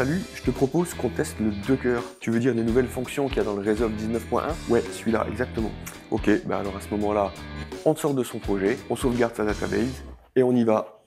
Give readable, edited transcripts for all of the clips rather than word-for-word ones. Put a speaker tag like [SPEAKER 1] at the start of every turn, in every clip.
[SPEAKER 1] Salut, je te propose qu'on teste le Docker. Tu veux dire les nouvelles fonctions qu'il y a dans le Resolve 19.1? Ouais, celui-là, exactement. Ok, bah alors à ce moment-là, on sort de son projet, on sauvegarde sa database et on y va.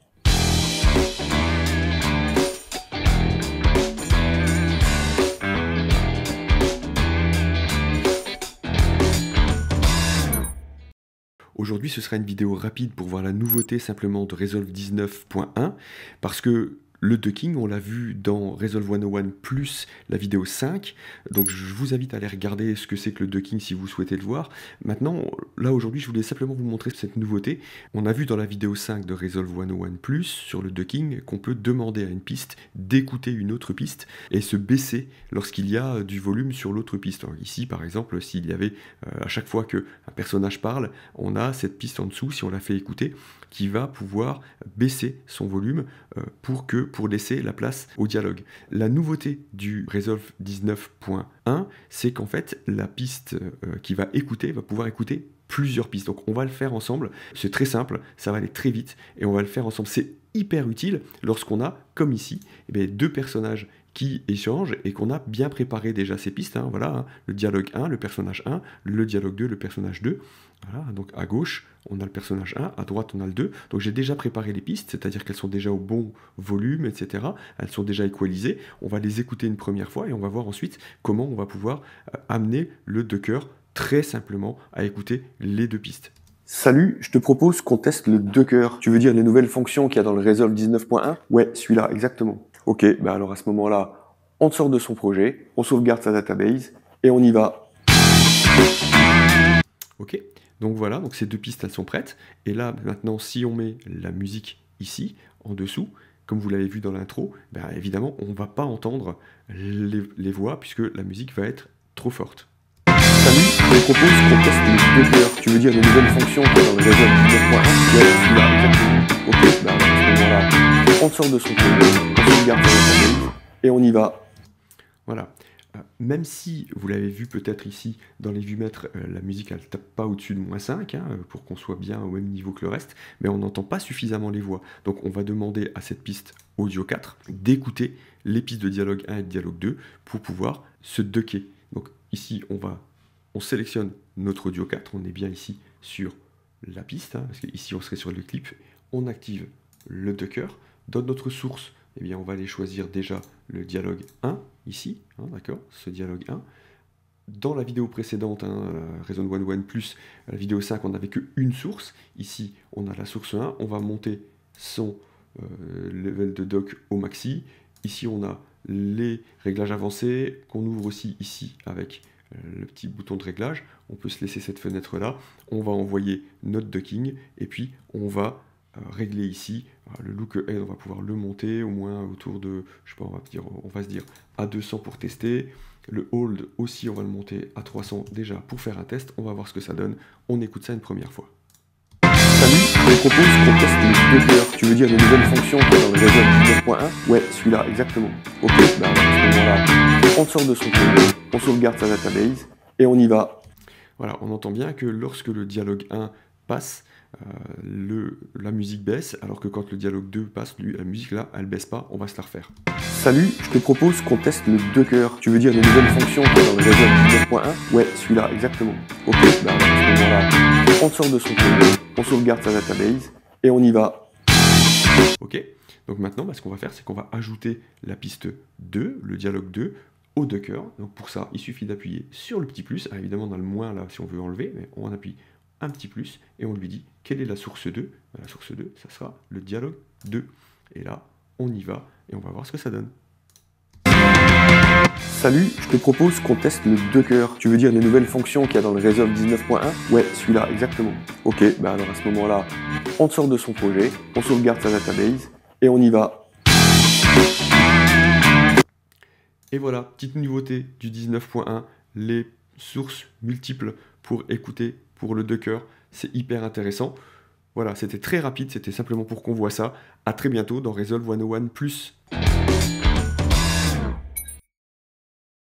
[SPEAKER 1] Aujourd'hui, ce sera une vidéo rapide pour voir la nouveauté simplement de Resolve 19.1 parce que le ducking, on l'a vu dans Resolve 101 plus la vidéo 5, donc je vous invite à aller regarder ce que c'est que le ducking si vous souhaitez le voir. Maintenant, là aujourd'hui, je voulais simplement vous montrer cette nouveauté. On a vu dans la vidéo 5 de Resolve 101 plus sur le ducking qu'on peut demander à une piste d'écouter une autre piste et se baisser lorsqu'il y a du volume sur l'autre piste. Alors ici, par exemple, s'il y avait à chaque fois qu'un personnage parle, on a cette piste en dessous, si on la fait écouter, qui va pouvoir baisser son volume pour laisser la place au dialogue. La nouveauté du Resolve 19.1, c'est qu'en fait, la piste qui va écouter va pouvoir écouter plusieurs pistes. Donc on va le faire ensemble, c'est très simple, ça va aller très vite, et on va le faire ensemble. C'est hyper utile lorsqu'on a, comme ici, deux personnages qui échangent et qu'on a bien préparé déjà ces pistes. Voilà, le dialogue 1, le personnage 1, le dialogue 2, le personnage 2. Voilà, donc à gauche, on a le personnage 1, à droite, on a le 2. Donc j'ai déjà préparé les pistes, c'est-à-dire qu'elles sont déjà au bon volume, etc. Elles sont déjà équalisées. On va les écouter une première fois et on va voir ensuite comment on va pouvoir amener le Docker très simplement à écouter les deux pistes. Salut, je te propose qu'on teste le Docker. Tu veux dire les nouvelles fonctions qu'il y a dans le Resolve 19.1? Ouais, celui-là, exactement. Ok, bah alors à ce moment-là, on sort de son projet, on sauvegarde sa database et on y va. Ok, donc voilà, donc ces deux pistes elles sont prêtes. Et là maintenant, si on met la musique ici, en dessous, comme vous l'avez vu dans l'intro, bah, évidemment on ne va pas entendre les voix puisque la musique va être trop forte. Salut, je te propose qu'on teste le Docker. Tu veux dire les nouvelles fonctions qu'il y a dans le Resolve 19.1? Ouais, celui-là, exactement. Ok, bah alors à ce moment-là, on sort de son projet, on sauvegarde sa database et on y va. Voilà. Même si, vous l'avez vu peut-être ici, dans les vumètres, la musique elle ne tape pas au-dessus de -5, pour qu'on soit bien au même niveau que le reste, mais on n'entend pas suffisamment les voix. Donc on va demander à cette piste audio 4 d'écouter les pistes de dialogue 1 et de dialogue 2 pour pouvoir se ducker. Donc ici, on sélectionne notre audio 4, on est bien ici sur la piste, parce qu'ici on serait sur le clip, on active le ducker. Dans notre source, eh bien, on va aller choisir déjà le dialogue 1, ici, d'accord, ce dialogue 1. Dans la vidéo précédente, Resolve 101 plus, la vidéo 5, on n'avait qu'une source. Ici, on a la source 1, on va monter son level de dock au maxi. Ici, on a les réglages avancés, qu'on ouvre aussi ici avec le petit bouton de réglage. On peut se laisser cette fenêtre-là. On va envoyer notre ducking, et puis on va régler ici le look ahead, on va pouvoir le monter au moins autour de, je sais pas, on va se dire à 200 pour tester. Le hold aussi, on va le monter à 300 déjà pour faire un test. On va voir ce que ça donne. On écoute ça une première fois. Salut, je te propose qu'on teste le Docker. Tu veux dire les nouvelles fonctions qu'il y a dans le Resolve 19.1? Ouais, celui-là, exactement. Ok, bah à ce moment-là, on sort de son projet, on sauvegarde sa database et on y va. Voilà, on entend bien que lorsque le dialogue 1 passe, la musique baisse, alors que quand le dialogue 2 passe, la musique là, elle baisse pas, on va se la refaire. Salut, je te propose qu'on teste le Docker. Tu veux dire les nouvelles fonctions qu'il y a dans le Resolve 19.1? Ouais, celui-là, exactement. Ok, bah à ce moment-là, on sort de son projet, on sauvegarde sa database et on y va. Ok, donc maintenant, ce qu'on va faire, c'est qu'on va ajouter la piste 2, le dialogue 2, au Docker. Donc pour ça, il suffit d'appuyer sur le petit plus. Alors évidemment, dans le moins, là, si on veut enlever, mais on appuie un petit plus et on lui dit quelle est la source 2. La source 2, ça sera le dialogue 2. Et là, on y va et on va voir ce que ça donne. Salut, je te propose qu'on teste le Docker. Tu veux dire les nouvelles fonctions qu'il y a dans le Resolve 19.1? Ouais, celui-là, exactement. Ok, bah alors à ce moment-là, on sort de son projet, on sauvegarde sa database et on y va. Et voilà, petite nouveauté du 19.1, les sources multiples pour écouter pour le Docker, c'est hyper intéressant. Voilà, c'était très rapide, c'était simplement pour qu'on voit ça. À très bientôt dans Resolve 101 plus.